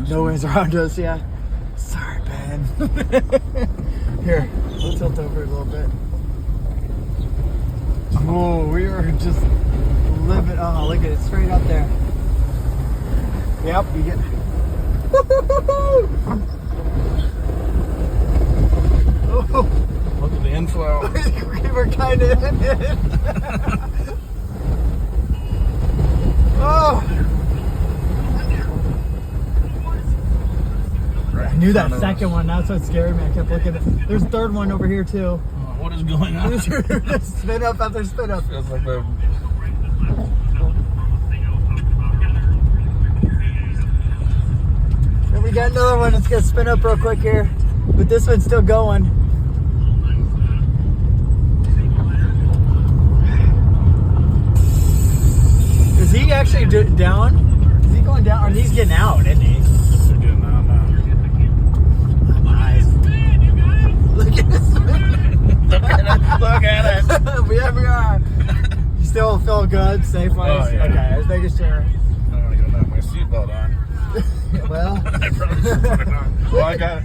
us. No one's around us, yeah. Sorry, Ben. Here, we'll tilt over a little bit. Oh, we are just living. Oh, look at it, straight up there. Yep, you get. Oh. Look at the inflow. We were kind of in it. Oh. I knew that second one. That's what scared me. I kept looking at it. There's a third one over here, too. What is going on? Spin up after spin up. Feels like the... And we got another one that's going to spin up real quick here. But this one's still going. Is he actually down? Is he going down? Or he's getting out, isn't he? They're getting out now. Nice. Look at this. Look at it. Yeah, we are. You still feel good, safe wise? Oh, yeah. Okay, I was making sure. I don't even have my seatbelt on. Well, I probably should put it on. Well, I got it.